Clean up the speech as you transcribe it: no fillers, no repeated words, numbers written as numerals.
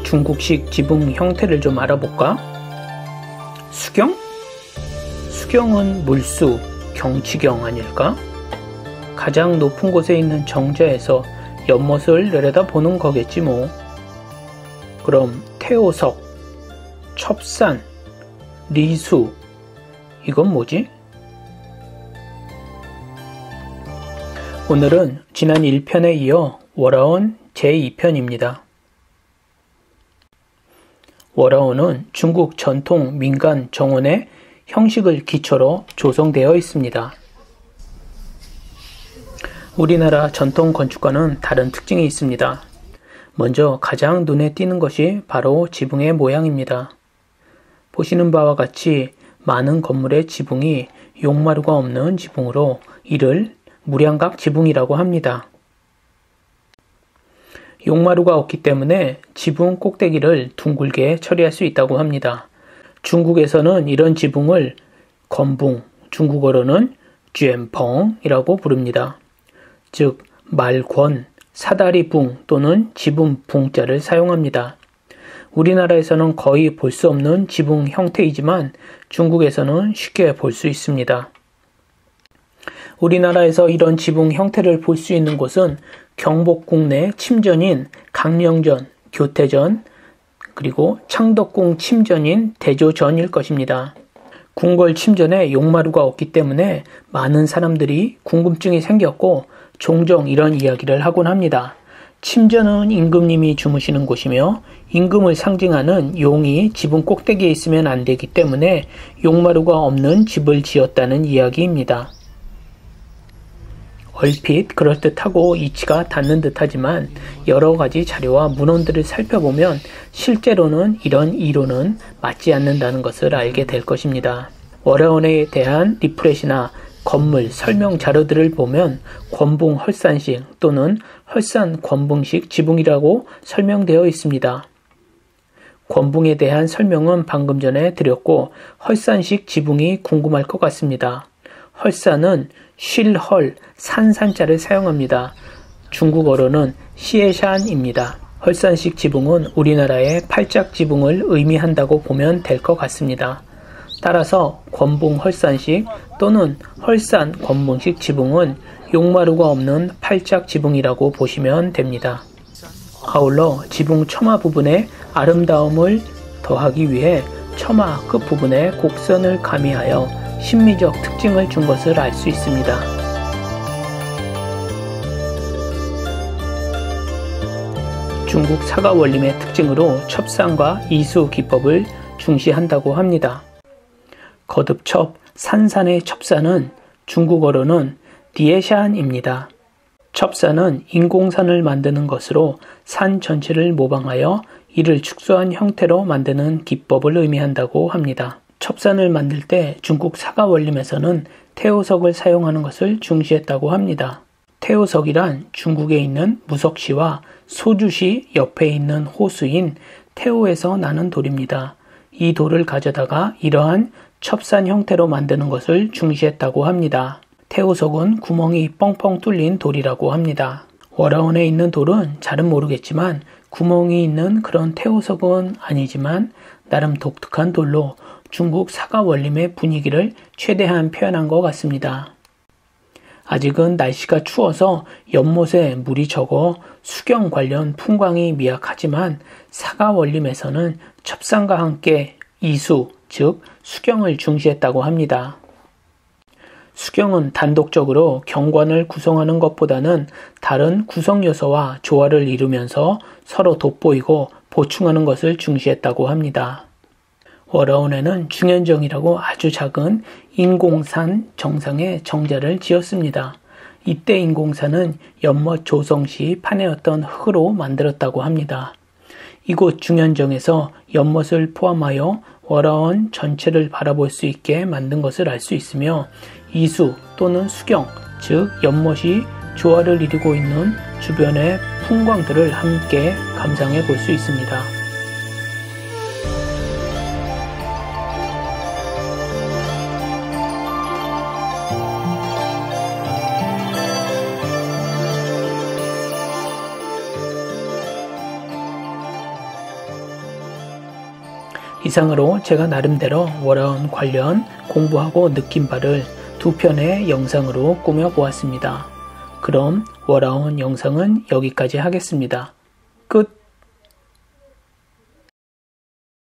중국식 지붕 형태를 좀 알아볼까? 수경? 수경은 물수, 경치경 아닐까? 가장 높은 곳에 있는 정자에서 연못을 내려다보는 거겠지 뭐. 그럼 태오석, 첩산, 리수, 이건 뭐지? 오늘은 지난 1편에 이어 월화원 제2편입니다. 월화원은 중국 전통 민간 정원의 형식을 기초로 조성되어 있습니다. 우리나라 전통 건축과는 다른 특징이 있습니다. 먼저 가장 눈에 띄는 것이 바로 지붕의 모양입니다. 보시는 바와 같이 많은 건물의 지붕이 용마루가 없는 지붕으로 이를 무량각 지붕이라고 합니다. 용마루가 없기 때문에 지붕 꼭대기를 둥글게 처리할 수 있다고 합니다. 중국에서는 이런 지붕을 건붕, 중국어로는 쥐엔펑이라고 부릅니다. 즉 말권, 사다리붕 또는 지붕붕자를 사용합니다. 우리나라에서는 거의 볼 수 없는 지붕 형태이지만 중국에서는 쉽게 볼 수 있습니다. 우리나라에서 이런 지붕 형태를 볼 수 있는 곳은 경복궁 내 침전인 강령전, 교태전, 그리고 창덕궁 침전인 대조전일 것입니다. 궁궐 침전에 용마루가 없기 때문에 많은 사람들이 궁금증이 생겼고 종종 이런 이야기를 하곤 합니다. 침전은 임금님이 주무시는 곳이며 임금을 상징하는 용이 지붕 꼭대기에 있으면 안 되기 때문에 용마루가 없는 집을 지었다는 이야기입니다. 얼핏 그럴듯하고 이치가 닿는 듯하지만 여러 가지 자료와 문헌들을 살펴보면 실제로는 이런 이론은 맞지 않는다는 것을 알게 될 것입니다. 월화원에 대한 리프렛이나 건물 설명 자료들을 보면 권붕 헐산식 또는 헐산 권붕식 지붕이라고 설명되어 있습니다. 권붕에 대한 설명은 방금 전에 드렸고 헐산식 지붕이 궁금할 것 같습니다. 헐산은 쉴헐, 산산자를 사용합니다. 중국어로는 시에샨입니다. 헐산식 지붕은 우리나라의 팔짝 지붕을 의미한다고 보면 될 것 같습니다. 따라서 권붕 헐산식 또는 헐산 권붕식 지붕은 용마루가 없는 팔짝 지붕이라고 보시면 됩니다. 아울러 지붕 처마 부분의 아름다움을 더하기 위해 처마 끝부분에 곡선을 가미하여 심미적 특징을 준 것을 알 수 있습니다. 중국 사가 원림의 특징으로 첩산과 이수 기법을 중시한다고 합니다. 거듭첩, 산산의 첩산은 중국어로는 디에샨입니다. 첩산은 인공산을 만드는 것으로 산 전체를 모방하여 이를 축소한 형태로 만드는 기법을 의미한다고 합니다. 첩산을 만들 때 중국 사가 원림에서는 태오석을 사용하는 것을 중시했다고 합니다. 태오석이란 중국에 있는 무석시와 소주시 옆에 있는 호수인 태오에서 나는 돌입니다. 이 돌을 가져다가 이러한 첩산 형태로 만드는 것을 중시했다고 합니다. 태오석은 구멍이 뻥뻥 뚫린 돌이라고 합니다. 월화원에 있는 돌은 잘은 모르겠지만 구멍이 있는 그런 태오석은 아니지만 나름 독특한 돌로 중국 사가 원림의 분위기를 최대한 표현한 것 같습니다. 아직은 날씨가 추워서 연못에 물이 적어 수경 관련 풍광이 미약하지만 사가 원림에서는 첩산과 함께 이수, 즉 수경을 중시했다고 합니다. 수경은 단독적으로 경관을 구성하는 것보다는 다른 구성 요소와 조화를 이루면서 서로 돋보이고 보충하는 것을 중시했다고 합니다. 월화원에는 중현정이라고 아주 작은 인공산 정상에 정자를 지었습니다. 이때 인공산은 연못 조성 시 파내었던 흙으로 만들었다고 합니다. 이곳 중현정에서 연못을 포함하여 월화원 전체를 바라볼 수 있게 만든 것을 알 수 있으며 이수 또는 수경, 즉 연못이 조화를 이루고 있는 주변의 풍광들을 함께 감상해 볼 수 있습니다. 이상으로 제가 나름대로 워라운 관련 공부하고 느낀 바를 2편의 영상으로 꾸며보았습니다. 그럼 워라운 영상은 여기까지 하겠습니다. 끝!